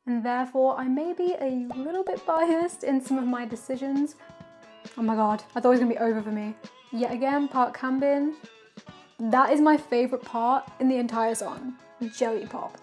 and therefore I may be a little bit biased in some of my decisions. Oh my god, I thought it was gonna be over for me. Yet again, Park Hanbin. That is my favourite part in the entire song, Jelly Pop.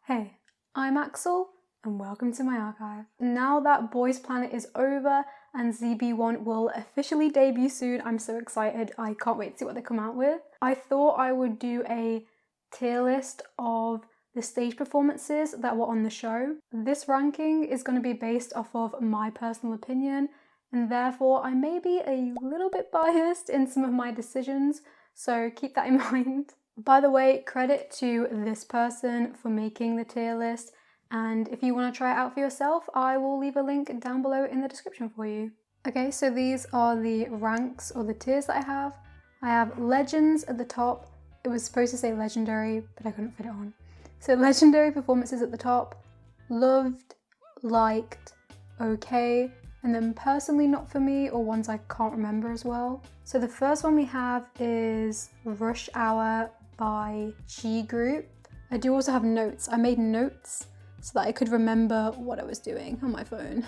Hey, I'm Axel, and welcome to my archive. Now that Boys Planet is over and ZB1 will officially debut soon, I'm so excited. I can't wait to see what they come out with. I thought I would do a tier list of the stage performances that were on the show. This ranking is going to be based off of my personal opinion, and therefore I may be a little bit biased in some of my decisions, so keep that in mind. By the way, credit to this person for making the tier list, and if you want to try it out for yourself, I will leave a link down below in the description for you. Okay, so these are the ranks or the tiers that I have. I have Legends at the top. It was supposed to say Legendary, but I couldn't fit it on. So Legendary performances at the top, Loved, Liked, Okay, and then Personally Not For Me, or ones I can't remember as well. So the first one we have is Rush Hour by G Group. I do also have notes. I made notes so that I could remember what I was doing on my phone.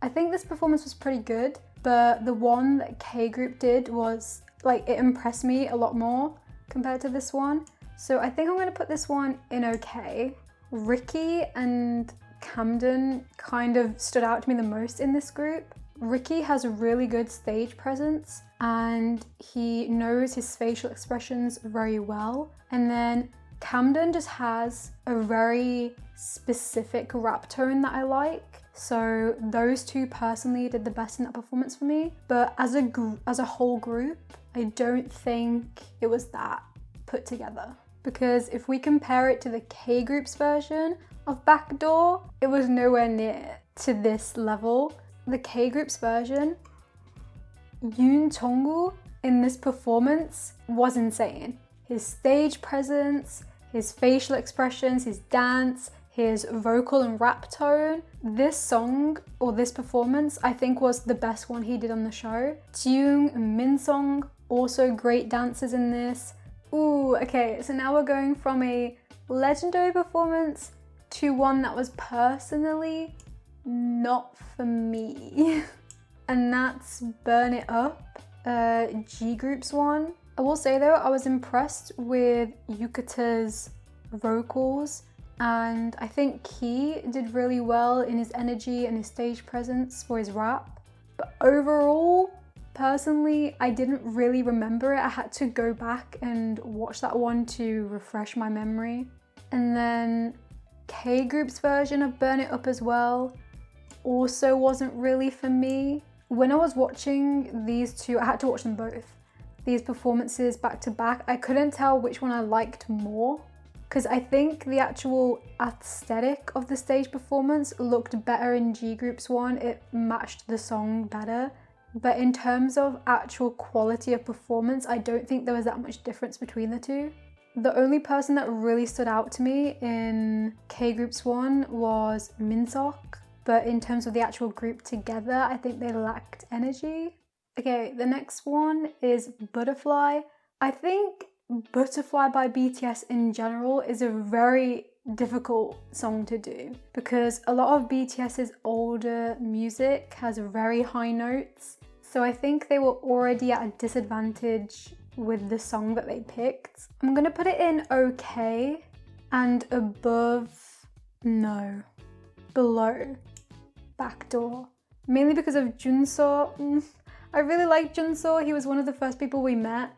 I think this performance was pretty good, but the one that K Group did was, like, it impressed me a lot more compared to this one. So I think I'm going to put this one in okay. Ricky and Camden kind of stood out to me the most in this group. Ricky has a really good stage presence and he knows his facial expressions very well. And then Camden just has a very specific rap tone that I like. So those two personally did the best in that performance for me. But as a whole group, I don't think it was that put together. Because if we compare it to the K Group's version of Backdoor, it was nowhere near to this level. The K Group's version, Yoon Jong-gu in this performance was insane. His stage presence, his facial expressions, his dance, his vocal and rap tone. This song, or this performance, I think was the best one he did on the show. Jiyoung and Min-sung, also great dancers in this. Ooh, okay, so now we're going from a legendary performance to one that was personally not for me. And that's Burn It Up, G Group's one. I will say though, I was impressed with Yukata's vocals, and I think he did really well in his energy and his stage presence for his rap. But overall, personally, I didn't really remember it. I had to go back and watch that one to refresh my memory. And then K Group's version of Burn It Up as well also wasn't really for me. When I was watching these two, I had to watch them both. These performances back to back, I couldn't tell which one I liked more, because I think the actual aesthetic of the stage performance looked better in G Group's one. It matched the song better. But in terms of actual quality of performance, I don't think there was that much difference between the two. The only person that really stood out to me in K Group's one was Min-sok, but in terms of the actual group together, I think they lacked energy. Okay, the next one is Butterfly. I think Butterfly by BTS in general is a very difficult song to do because a lot of BTS's older music has very high notes. So I think they were already at a disadvantage with the song that they picked. I'm gonna put it in okay and above, no, below Backdoor. Mainly because of Junso. I really liked Junso. He was one of the first people we met,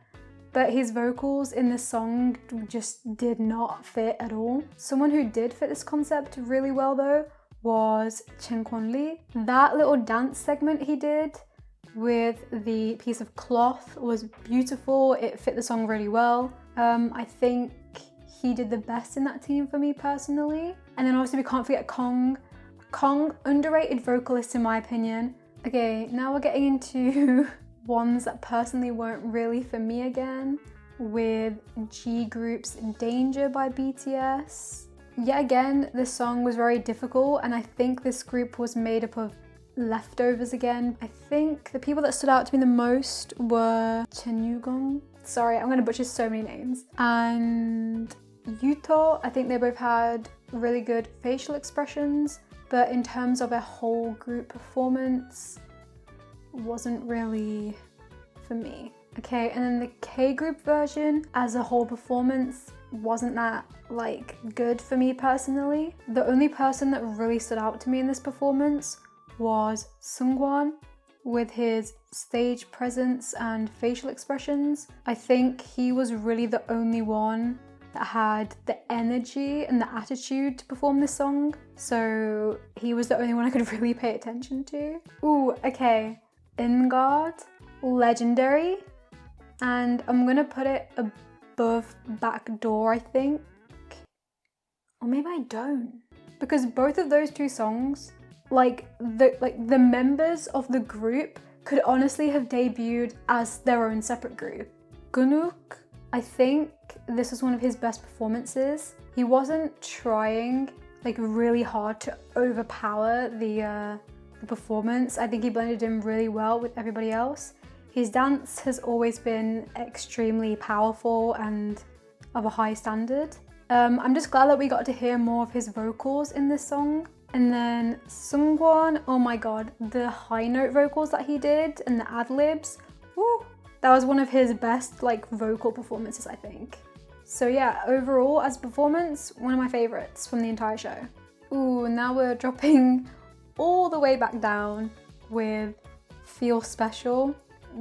but his vocals in this song just did not fit at all. Someone who did fit this concept really well though was Chen Kwon Lee. That little dance segment he did with the piece of cloth was beautiful. It fit the song really well. I think he did the best in that team for me personally. And then obviously we can't forget Kong. Kong, underrated vocalist in my opinion. Okay, now we're getting into ones that personally weren't really for me again, with G Group's Danger by BTS. Yet again, this song was very difficult, and I think this group was made up of leftovers again. I think the people that stood out to me the most were Chen Yugong. Sorry, I'm gonna butcher so many names. And Yuto. I think they both had really good facial expressions, but in terms of a whole group performance, wasn't really for me. Okay, and then the K group version as a whole performance wasn't that like good for me personally. The only person that really stood out to me in this performance was Seungkwan with his stage presence and facial expressions. I think he was really the only one that had the energy and the attitude to perform this song. So he was the only one I could really pay attention to. Ooh, okay. Ingard, legendary. And I'm gonna put it above Backdoor, I think. Or maybe I don't. Because both of those two songs, the members of the group could honestly have debuted as their own separate group. Gunuk, I think this was one of his best performances. He wasn't trying like really hard to overpower the performance. I think he blended in really well with everybody else. His dance has always been extremely powerful and of a high standard. I'm just glad that we got to hear more of his vocals in this song. And then Seungkwan, oh my god, the high note vocals that he did and the ad-libs, woo, that was one of his best like vocal performances, I think. So yeah, overall as a performance, one of my favorites from the entire show. Ooh, now we're dropping all the way back down with Feel Special.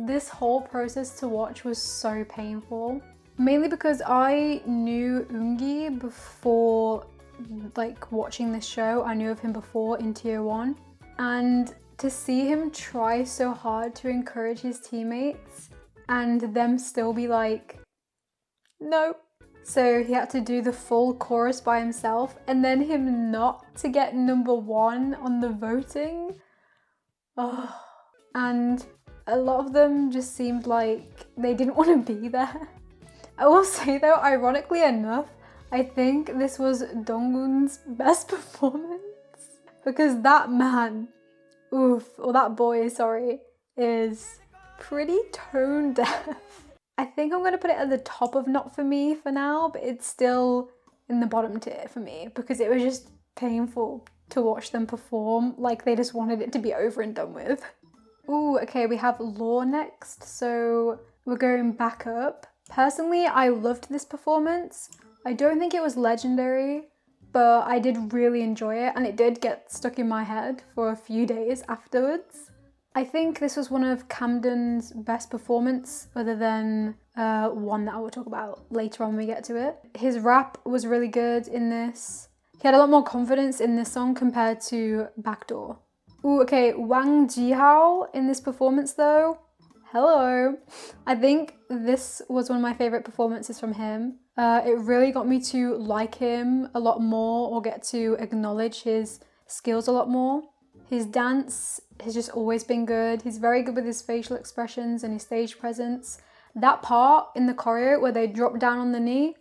This whole process to watch was so painful, mainly because I knew Eungi before like watching this show. I knew of him before in Tier 1, and to see him try so hard to encourage his teammates and them still be like, no. So he had to do the full chorus by himself and then him not to get number 1 on the voting. Oh, and a lot of them just seemed like they didn't want to be there. I will say though, ironically enough, I think this was Donggun's best performance because that man, or that boy, sorry, is pretty tone deaf. I think I'm gonna put it at the top of Not For Me for now, but it's still in the bottom tier for me because it was just painful to watch them perform like they just wanted it to be over and done with. Ooh, okay, we have Law next, so we're going back up. Personally, I loved this performance. I don't think it was legendary, but I did really enjoy it and it did get stuck in my head for a few days afterwards. I think this was one of Camden's best performance other than one that I will talk about later on when we get to it. His rap was really good in this. He had a lot more confidence in this song compared to Backdoor. Ooh, okay, Wang Jihao in this performance though, hello. I think this was one of my favorite performances from him. It really got me to like him a lot more or get to acknowledge his skills a lot more. His dance has just always been good. He's very good with his facial expressions and his stage presence. That part in the choreo where they drop down on the knee,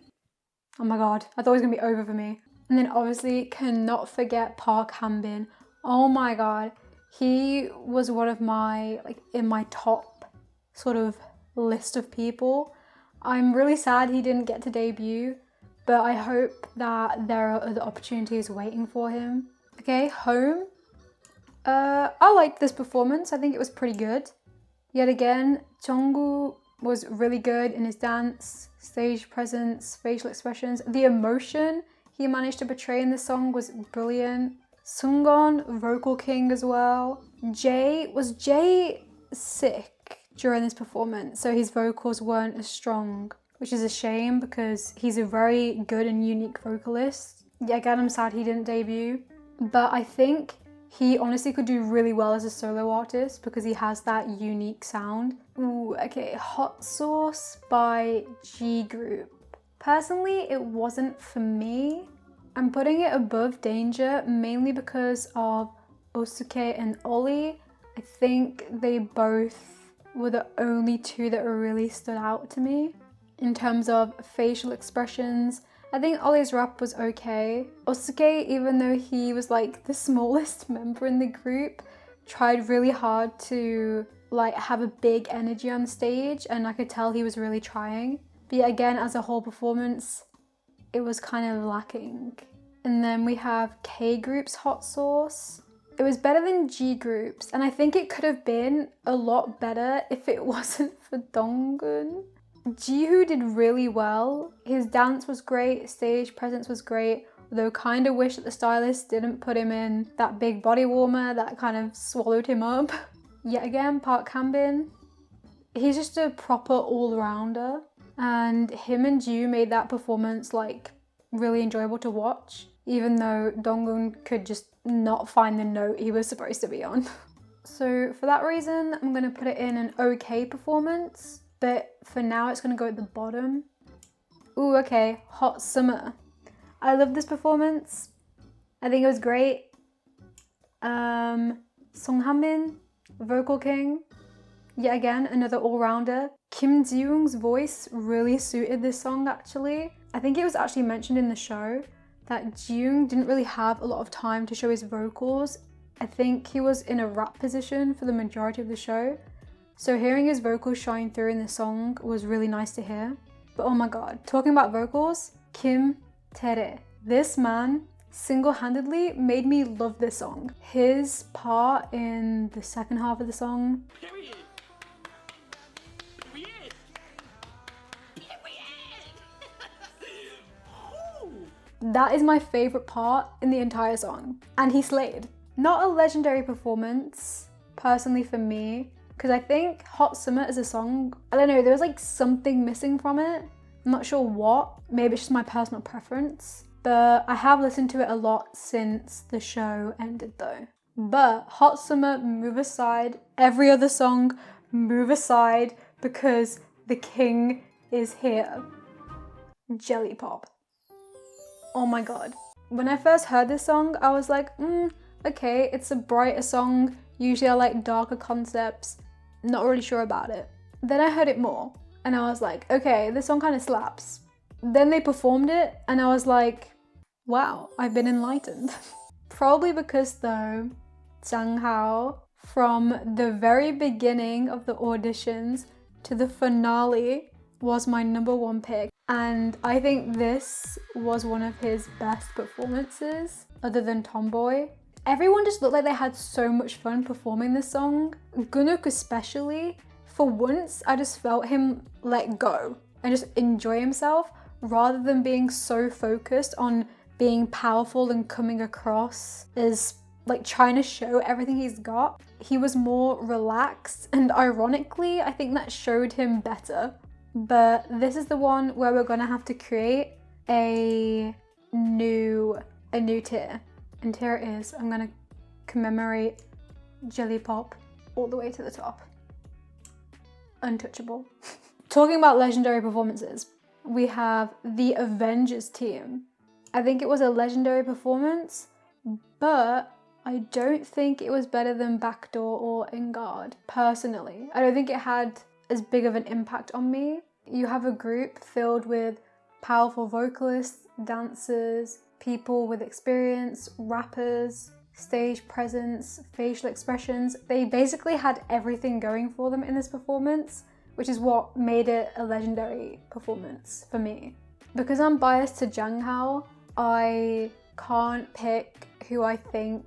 oh my god, I thought it was gonna be over for me. And then obviously cannot forget Park Han-bin. Oh my god, he was one of my, like in my top sort of list of people. I'm really sad he didn't get to debut, but I hope that there are other opportunities waiting for him. Okay, Home. I liked this performance. I think it was pretty good. Yet again, Jungkook was really good in his dance, stage presence, facial expressions. The emotion he managed to portray in this song was brilliant. Seungkwan, vocal king as well. Was Jay sick during this performance, so his vocals weren't as strong, which is a shame because he's a very good and unique vocalist. Yeah, again, I'm sad he didn't debut, but I think he honestly could do really well as a solo artist because he has that unique sound. Ooh, okay, Hot Sauce by G Group. Personally, it wasn't for me. I'm putting it above Danger mainly because of Osuke and Ollie. I think they both were the only two that really stood out to me. In terms of facial expressions, I think Ollie's rap was okay. Osuke, even though he was like the smallest member in the group, tried really hard to like have a big energy on stage, and I could tell he was really trying. But yeah, again, as a whole performance, it was kind of lacking. And then we have K Group's Hot Sauce. It was better than G Group's, and I think it could have been a lot better if it wasn't for Donggun. Jiwoo did really well. His dance was great, stage presence was great, although kind of wish that the stylist didn't put him in that big body warmer that kind of swallowed him up. Yet again, Park Hanbin, he's just a proper all-rounder, and him and Jiwoo made that performance like really enjoyable to watch, even though Donggun could just not find the note he was supposed to be on. So for that reason, I'm gonna put it in an okay performance, but for now it's gonna go at the bottom. Ooh, okay, Hot Summer. I love this performance. I think it was great. Song Hanbin, Vocal King. Yet again, another all-rounder. Kim Ji-young's voice really suited this song actually. I think it was actually mentioned in the show that Ji-young didn't really have a lot of time to show his vocals. I think he was in a rap position for the majority of the show. So hearing his vocals shine through in the song was really nice to hear. But oh my god, talking about vocals, Kim Tae-rae. This man single-handedly made me love this song. His part in the second half of the song, that is my favourite part in the entire song. And he slayed. Not a legendary performance, personally for me, because I think Hot Summer as a song, I don't know, there was like something missing from it. I'm not sure what, maybe it's just my personal preference. But I have listened to it a lot since the show ended though. But Hot Summer, move aside. Every other song, move aside, because the king is here. Jelly Pop. Oh my god. When I first heard this song, I was like, okay, it's a brighter song. Usually I like darker concepts. Not really sure about it. Then I heard it more and I was like, okay, this song kind of slaps. Then they performed it and I was like, wow, I've been enlightened. Probably because though, Jang Hao, from the very beginning of the auditions to the finale, was my #1 pick. And I think this was one of his best performances, other than Tomboy. Everyone just looked like they had so much fun performing this song. Gunuk especially. For once, I just felt him let go and just enjoy himself rather than being so focused on being powerful and coming across as like trying to show everything he's got. He was more relaxed, and ironically, I think that showed him better. But this is the one where we're gonna have to create a new tier. And here it is. I'm gonna commemorate Jelly Pop all the way to the top. Untouchable. Talking about legendary performances, we have the Avengers team. I think it was a legendary performance, but I don't think it was better than Backdoor or In Guard, personally. I don't think it had as big of an impact on me. You have a group filled with powerful vocalists, dancers, people with experience, rappers, stage presence, facial expressions. They basically had everything going for them in this performance, which is what made it a legendary performance for me. Because I'm biased to Jang Hao, I can't pick who I think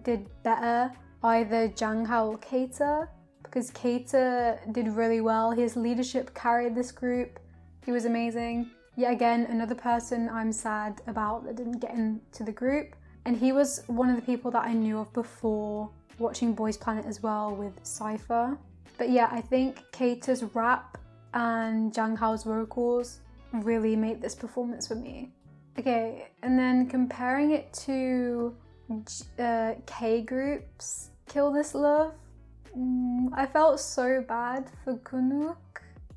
did better, either Jang Hao or Keita, because Keita did really well. His leadership carried this group. He was amazing. Yet again, another person I'm sad about that didn't get into the group. And he was one of the people that I knew of before watching Boys Planet as well with Cypher. But yeah, I think Keita's rap and Jang Hao's vocals really made this performance for me. Okay, and then comparing it to K Group's Kill This Love, I felt so bad for Gunuk.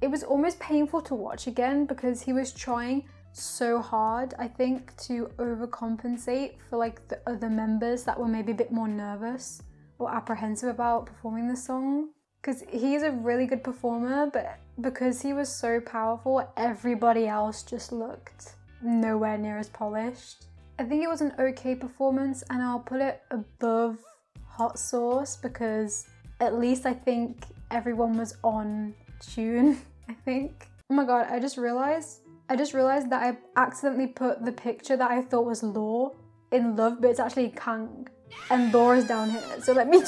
It was almost painful to watch again because he was trying so hard, I think, to overcompensate for like the other members that were maybe a bit more nervous or apprehensive about performing the song. Because he's a really good performer, but because he was so powerful, everybody else just looked nowhere near as polished. I think it was an okay performance, and I'll put it above Hot Sauce because at least I think everyone was on tune, I think. Oh my god, I just realized I just realized that I accidentally put the picture that I thought was Law in Love, but it's actually Gangg. And Law is down here. So let me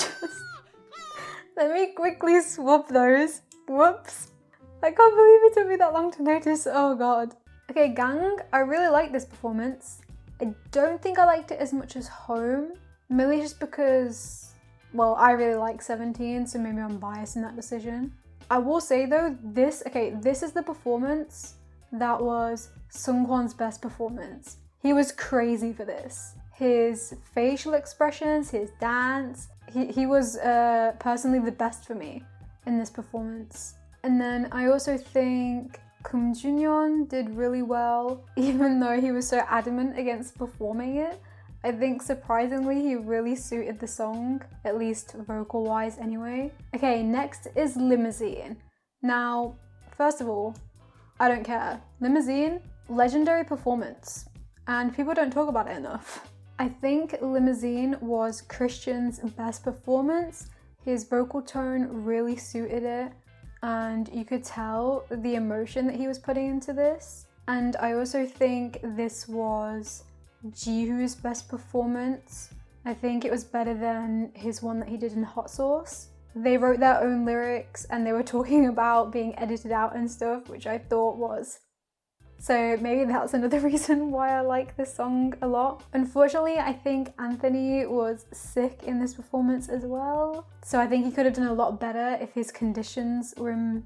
quickly swap those. Whoops. I can't believe it took me that long to notice. Oh god. Okay, Gangg, I really like this performance. I don't think I liked it as much as Home. Mainly just because, well, I really like 17, so maybe I'm biased in that decision. I will say though, this is the performance that was Seungkwan's best performance. He was crazy for this. His facial expressions, his dance, he was personally the best for me in this performance. And then I also think Kim Junyeon did really well, even though he was so adamant against performing it. I think surprisingly he really suited the song, at least vocal wise anyway. Okay, next is Limousine. Now, first of all, I don't care. Limousine, legendary performance, and people don't talk about it enough. I think Limousine was Christian's best performance. His vocal tone really suited it, and you could tell the emotion that he was putting into this. And I also think this was Jihoon's best performance. I think it was better than his one that he did in Hot Sauce. They wrote their own lyrics and they were talking about being edited out and stuff, which I thought was. So maybe that's another reason why I like this song a lot. Unfortunately, I think Anthony was sick in this performance as well. So I think he could have done a lot better if his conditions were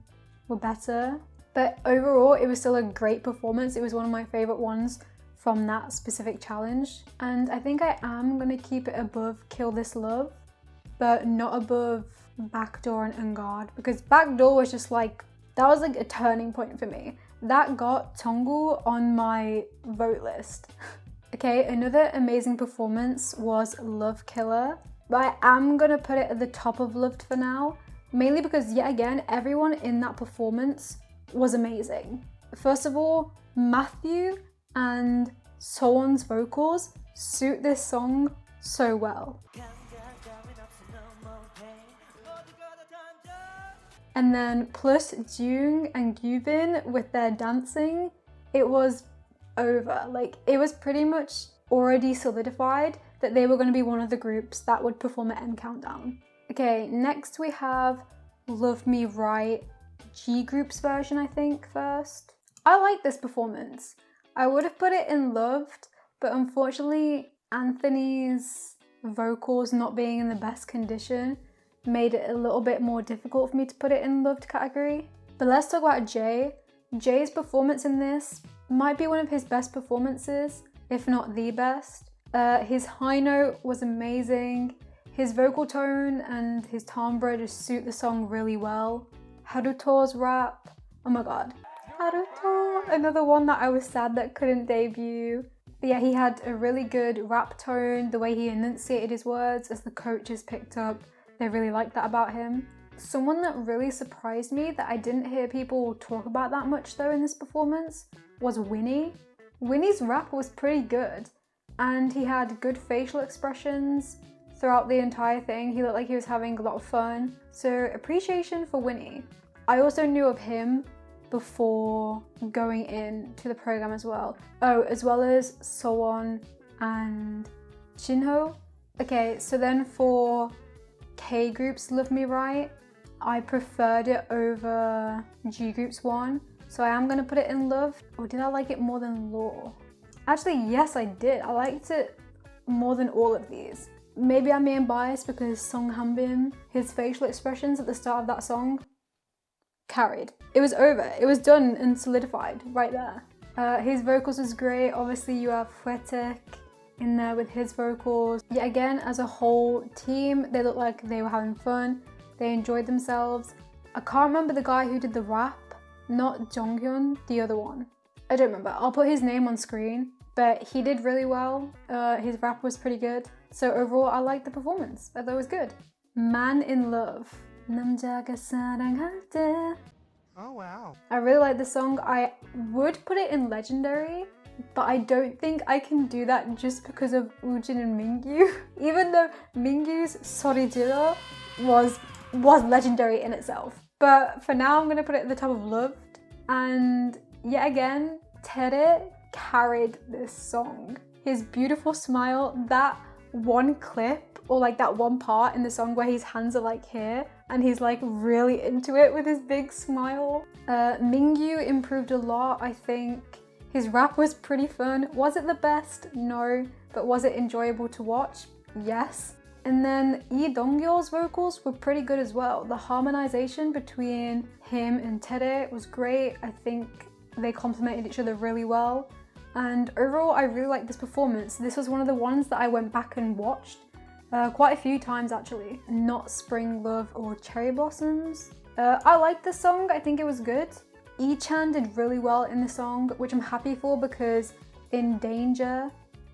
better. But overall, it was still a great performance. It was one of my favorite ones from that specific challenge. And I think I am gonna keep it above Kill This Love, but not above Backdoor and Unguard, because Backdoor was just like, that was like a turning point for me. That got Tonggu on my vote list. Okay, another amazing performance was Love Killa, but I am gonna put it at the top of Loved for now, mainly because yet again, everyone in that performance was amazing. First of all, Matthew and Sowon's vocals suit this song so well. And then plus Jung and Gyubin with their dancing, it was over. Like, it was pretty much already solidified that they were going to be one of the groups that would perform at M Countdown. Okay, next we have Love Me Right, G Group's version, I think, first. I like this performance. I would have put it in Loved, but unfortunately Anthony's vocals not being in the best condition made it a little bit more difficult for me to put it in Loved category. But let's talk about Jay. Jay's performance in this might be one of his best performances, if not the best. His high note was amazing. His vocal tone and his timbre just suit the song really well. Haruto's rap, oh my god. Haruto, another one that I was sad that couldn't debut. But yeah, he had a really good rap tone, the way he enunciated his words as the coaches picked up. They really liked that about him. Someone that really surprised me that I didn't hear people talk about that much though in this performance was Winnie. Winnie's rap was pretty good and he had good facial expressions throughout the entire thing. He looked like he was having a lot of fun. So appreciation for Winnie. I also knew of him before going into the program as well. Oh, as well as Sowon and Jinho. Okay, so then for K Group's Love Me Right, I preferred it over G Group's one, so I am going to put it in Love. Or did I like it more than Law? Actually, yes, I did. I liked it more than all of these. Maybe I'm being biased because Song Hanbin, his facial expressions at the start of that song, carried. It was over. It was done and solidified right there. His vocals was great. Obviously, you have Fwetek in there with his vocals. Yet again, as a whole team, they looked like they were having fun. They enjoyed themselves. I can't remember the guy who did the rap, not Jonghyun, the other one. I don't remember. I'll put his name on screen, but he did really well. His rap was pretty good. So overall, I liked the performance. I thought it was good. Man in Love. 남자가 사랑할 때. Oh wow. I really like the song. I would put it in Legendary, but I don't think I can do that just because of Woojin and Mingyu. Even though Mingyu's Sorijiro was legendary in itself. But for now, I'm going to put it at the top of Loved. And yet again, Tere carried this song. His beautiful smile, that one clip or like that one part in the song where his hands are like here and he's like really into it with his big smile. Mingyu improved a lot, I think. His rap was pretty fun. Was it the best? No. But was it enjoyable to watch? Yes. And then Lee Dong-gyeol's vocals were pretty good as well. The harmonization between him and Tere was great. I think they complemented each other really well. And overall, I really liked this performance. This was one of the ones that I went back and watched quite a few times actually. Not Spring Love or Cherry Blossoms. I liked the song, I think it was good. Ichan did really well in the song, which I'm happy for because in Danger,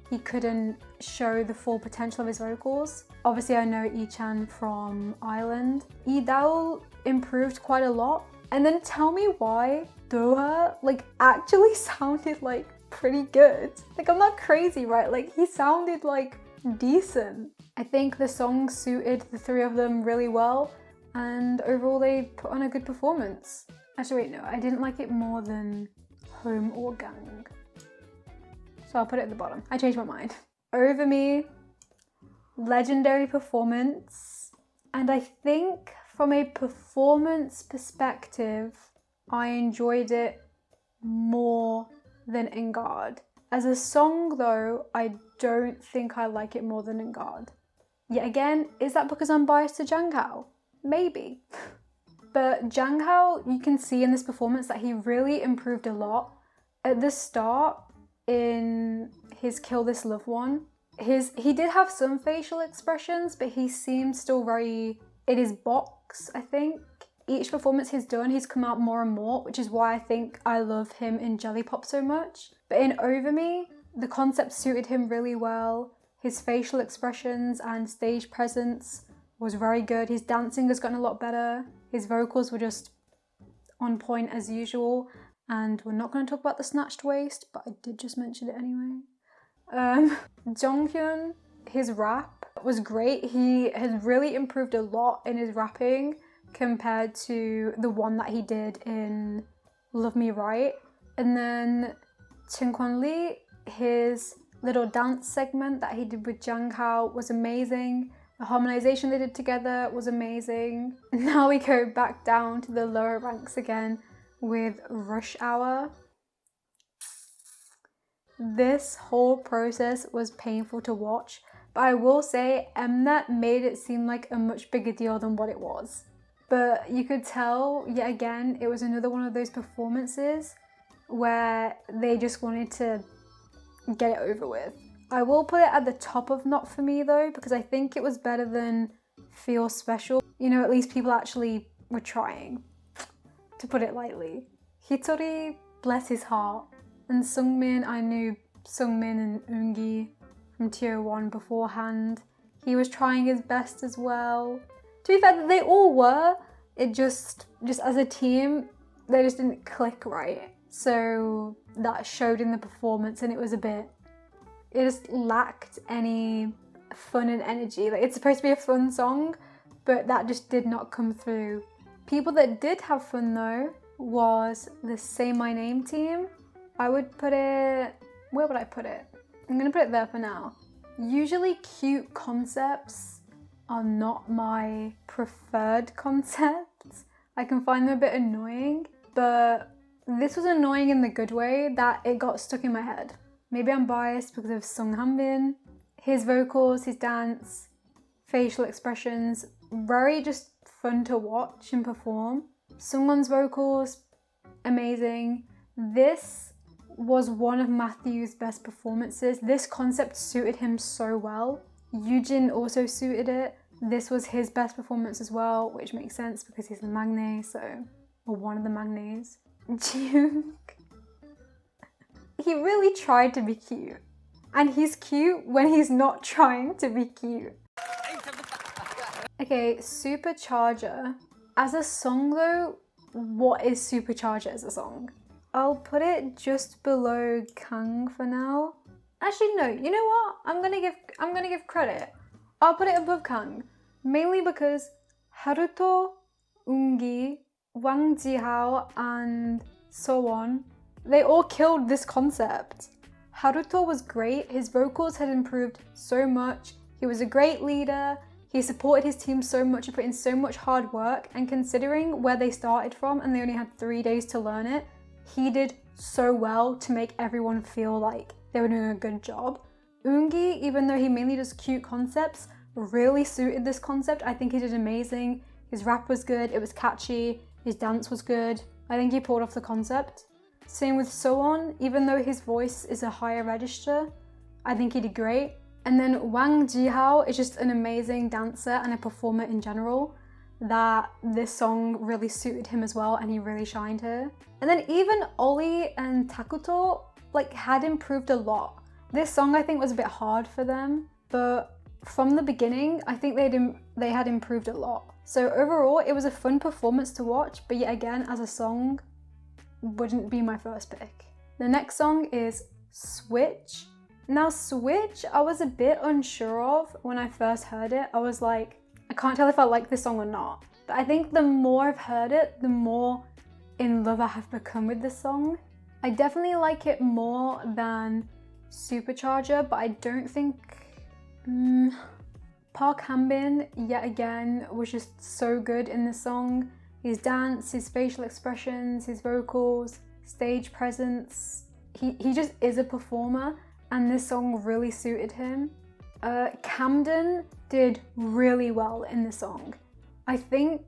he couldn't show the full potential of his vocals. Obviously, I know Ichan from Island. Lee Daol improved quite a lot. And then tell me why Doha like actually sounded like pretty good. Like I'm not crazy, right? Like he sounded like decent. I think the song suited the three of them really well and overall they put on a good performance. Actually wait, no, I didn't like it more than Home or Gangg. So I'll put it at the bottom. I changed my mind. Over Me, legendary performance. And I think from a performance perspective, I enjoyed it more than Engard. As a song though, I don't think I like it more than Engard. Yet again, is that because I'm biased to Jang Hao? Maybe. But Jang Hao, you can see in this performance that he really improved a lot. At the start, in his Kill This Love one, he did have some facial expressions, but he seemed still very in his box, I think. Each performance he's done, he's come out more and more, which is why I think I love him in Jelly Pop so much. But in Over Me, the concept suited him really well. His facial expressions and stage presence was very good. His dancing has gotten a lot better. His vocals were just on point as usual. And we're not going to talk about the snatched waist, but I did just mention it anyway. Jonghyun, his rap was great. He has really improved a lot in his rapping compared to the one that he did in Love Me Right. And then Chin Kwon Lee, his little dance segment that he did with Jang Hao was amazing. The harmonization they did together was amazing. Now we go back down to the lower ranks again with Rush Hour. This whole process was painful to watch, but I will say Mnet made it seem like a much bigger deal than what it was. But you could tell, yet again, it was another one of those performances where they just wanted to get it over with. I will put it at the top of Not For Me though, because I think it was better than Feel Special. You know, at least people actually were trying, to put it lightly. Hitori, bless his heart. And Sungmin, I knew Sungmin and Eungi from Tier 1 beforehand. He was trying his best as well. To be fair, they all were. It just as a team, they just didn't click right. So that showed in the performance and it just lacked any fun and energy. Like it's supposed to be a fun song, but that just did not come through. People that did have fun though was the Say My Name team. I would put it, where would I put it? I'm gonna put it there for now. Usually cute concepts are not my preferred concepts. I can find them a bit annoying, but this was annoying in the good way that it got stuck in my head. Maybe I'm biased because of Sung Hanbin. His vocals, his dance, facial expressions, very just fun to watch and perform. Sungwon's vocals, amazing. This was one of Matthew's best performances. This concept suited him so well. Yujin also suited it. This was his best performance as well, which makes sense because he's the magne, or one of the magnes. Jiyoung. He really tried to be cute. And he's cute when he's not trying to be cute. Okay, Supercharger. As a song though, what is Supercharger as a song? I'll put it just below Kang for now. Actually no, you know what? I'm gonna give credit. I'll put it above Kang. Mainly because Haruto, Eungi, Wang Jihao and so on They all killed this concept. Haruto was great, his vocals had improved so much, he was a great leader, he supported his team so much, he put in so much hard work, and considering where they started from and they only had 3 days to learn it, he did so well to make everyone feel like they were doing a good job. Ungi, even though he mainly does cute concepts, really suited this concept. I think he did amazing. His rap was good, it was catchy, his dance was good. I think he pulled off the concept. Same with Soon, even though his voice is a higher register, I think he did great. And then Wang Jihao is just an amazing dancer and a performer in general, that this song really suited him as well and he really shined here. And then even Oli and Takuto had improved a lot. This song I think was a bit hard for them, but from the beginning I think they had improved a lot. So overall it was a fun performance to watch, but yet again as a song wouldn't be my first pick. The next song is Switch. Now Switch I was a bit unsure of when I first heard it. I was like, I can't tell if I like this song or not. But I think the more I've heard it, the more in love I have become with this song. I definitely like it more than Supercharger, but I don't think... Park Han-bin, yet again, was just so good in this song. His dance, his facial expressions, his vocals, stage presence. He just is a performer and this song really suited him. Camden did really well in the song. I think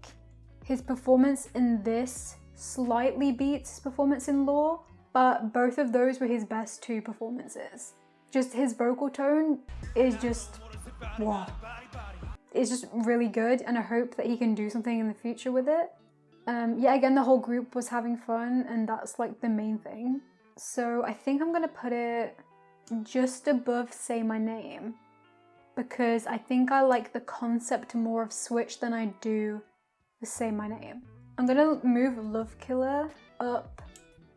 his performance in this slightly beats his performance in Law, but both of those were his best 2 performances. Just his vocal tone is just, wow. It's just really good and I hope that he can do something in the future with it. Yeah, again, the whole group was having fun and that's the main thing. So I think I'm gonna put it just above Say My Name because I think I like the concept more of Switch than I do the Say My Name. I'm gonna move Love Killa up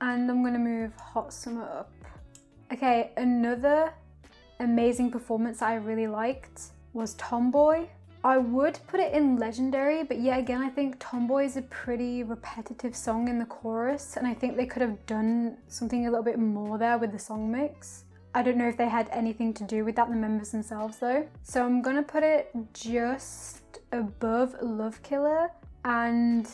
and I'm gonna move Hot Summer up. Okay, another amazing performance that I really liked was Tomboy. I would put it in Legendary, but yet again I think Tomboy is a pretty repetitive song in the chorus and I think they could have done something a little bit more there with the song mix. I don't know if they had anything to do with that, the members themselves though. So I'm gonna put it just above Love Killer and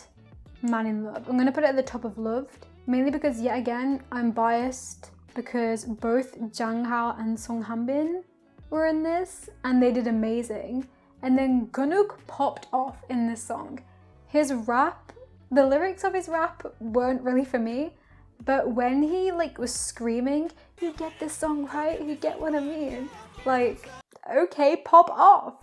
Man in Love. I'm gonna put it at the top of Loved, mainly because yet again I'm biased because both Jang Hao and Song Han-bin were in this and they did amazing. And then Gunuk popped off in this song. His rap, the lyrics of his rap weren't really for me, but when he was screaming, you get this song right, you get what I mean? Okay, pop off.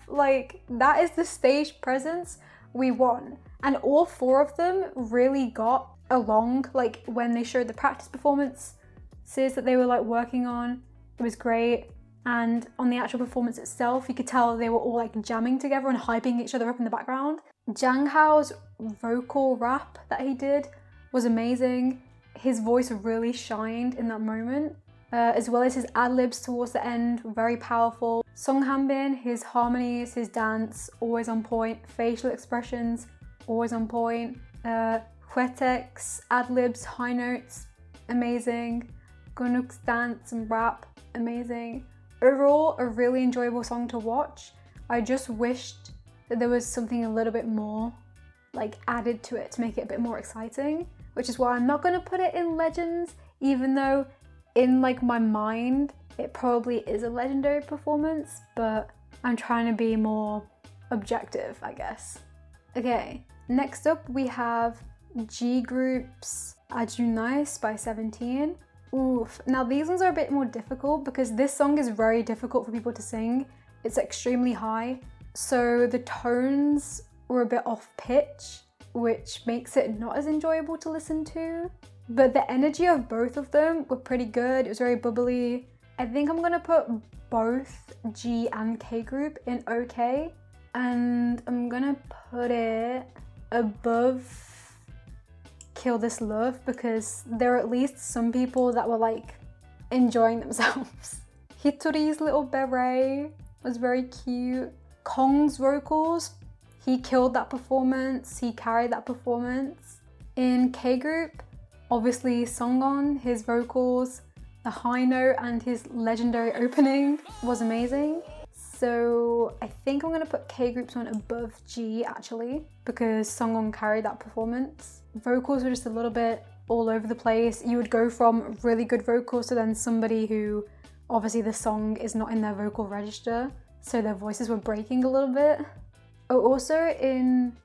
That is the stage presence we want. And all 4 of them really got along, when they showed the practice performances that they were working on, it was great. And on the actual performance itself, you could tell they were all jamming together and hyping each other up in the background. Jang Hao's vocal rap that he did was amazing. His voice really shined in that moment, as well as his ad-libs towards the end, very powerful. Song Han-bin, his harmonies, his dance, always on point. Facial expressions, always on point. Hwetek's ad-libs, high notes, amazing. Gunuk's dance and rap, amazing. Overall, a really enjoyable song to watch. I just wished that there was something a little bit more added to it to make it a bit more exciting, which is why I'm not gonna put it in Legends, even though in my mind, it probably is a legendary performance, but I'm trying to be more objective, I guess. Okay, next up we have G Group's Aju Nice by 17. Oof, now these ones are a bit more difficult because this song is very difficult for people to sing. It's extremely high, so the tones were a bit off pitch, which makes it not as enjoyable to listen to. But the energy of both of them were pretty good. It was very bubbly. I think I'm gonna put both G and K Group in OK, and I'm gonna put it above Kill This Love because there are at least some people that were enjoying themselves. Hitori's little beret was very cute. Kong's vocals, he killed that performance, he carried that performance. In K Group, Obviously Songon, his vocals, the high note and his legendary opening was amazing. So I think I'm gonna put K Group's one above G actually, because Songon carried that performance. Vocals were just a little bit all over the place. You would go from really good vocals to then somebody who obviously the song is not in their vocal register, so their voices were breaking a little bit. Oh, also in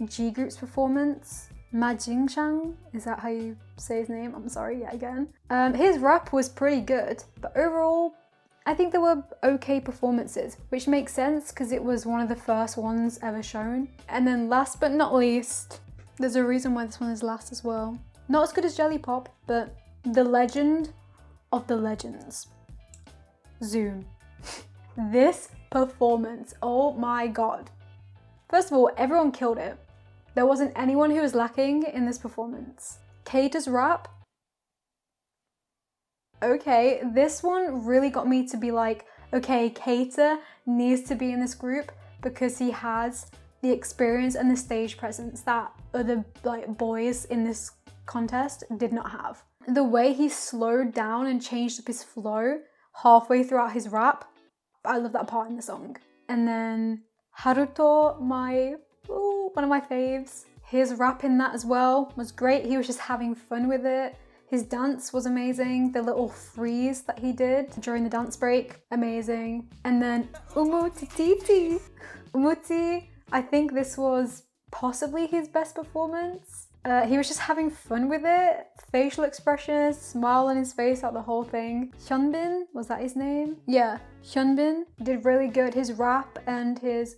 G Group's performance, Ma Jingshang, is that how you say his name? I'm sorry, yet again. His rap was pretty good, but overall, I think there were okay performances, which makes sense because it was one of the first ones ever shown. And then last but not least, there's a reason why this one is last as well. Not as good as Jelly Pop, but the legend of the legends. Zoom. This performance, oh my god. First of all, everyone killed it. There wasn't anyone who was lacking in this performance. Keita's rap. Okay, this one really got me to be like, okay, Keita needs to be in this group because he has the experience and the stage presence that other boys in this contest did not have. The way he slowed down and changed up his flow halfway throughout his rap, I love that part in the song. And then Haruto, one of my faves. His rap in that as well was great. He was just having fun with it. His dance was amazing. The little freeze that he did during the dance break, amazing. And then Umutiti. Umuti, I think this was possibly his best performance. He was just having fun with it. Facial expressions, smile on his face out the whole thing. Hyunbin, was that his name? Yeah, Hyunbin did really good. His rap and his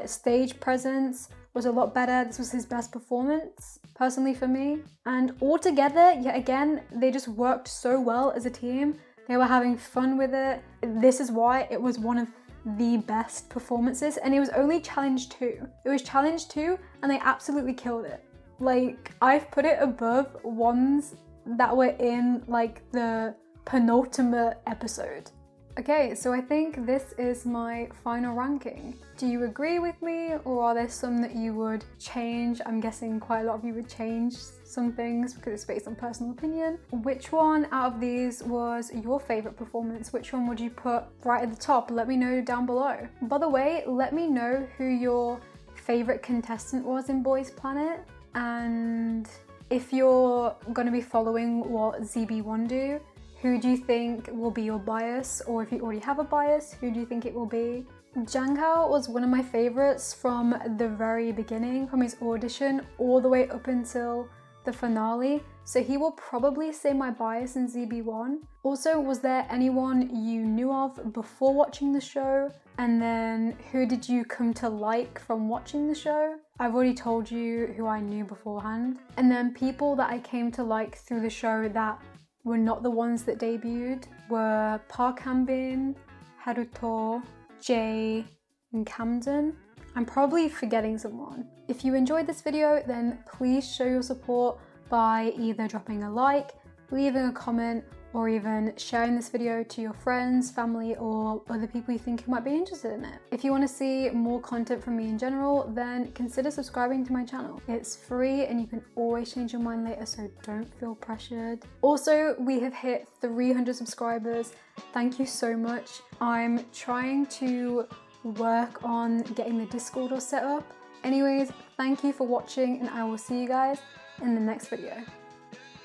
stage presence was a lot better. This was his best performance, personally for me. And altogether, yet again, they just worked so well as a team. They were having fun with it. This is why it was one of the best performances, and it was only challenge 2. It was challenge 2 and they absolutely killed it. Like, I've put it above ones that were in like the penultimate episode. Okay, so I think this is my final ranking. Do you agree with me, or are there some that you would change? I'm guessing quite a lot of you would change some things because it's based on personal opinion. Which one out of these was your favorite performance? Which one would you put right at the top? Let me know down below. By the way, let me know who your favorite contestant was in Boys Planet, and if you're going to be following what ZB1 do, who do you think will be your bias? Or if you already have a bias, who do you think it will be? Gangg was one of my favorites from the very beginning, from his audition all the way up until the finale. So he will probably say my bias in ZB1. Also, was there anyone you knew of before watching the show? And then who did you come to like from watching the show? I've already told you who I knew beforehand. And then people that I came to like through the show that were not the ones that debuted were Park Han-bin, Haruto, Jay, and Camden. I'm probably forgetting someone. If you enjoyed this video, then please show your support by either dropping a like, leaving a comment, or even sharing this video to your friends, family, or other people you think who might be interested in it. If you want to see more content from me in general, then consider subscribing to my channel. It's free and you can always change your mind later, so don't feel pressured. Also, we have hit 300 subscribers. Thank you so much. I'm trying to work on getting the Discord all set up. Anyways, thank you for watching, and I will see you guys in the next video.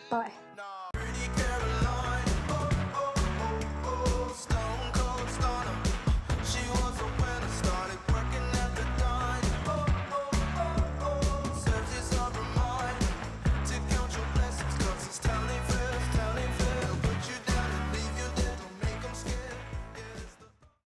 Bye.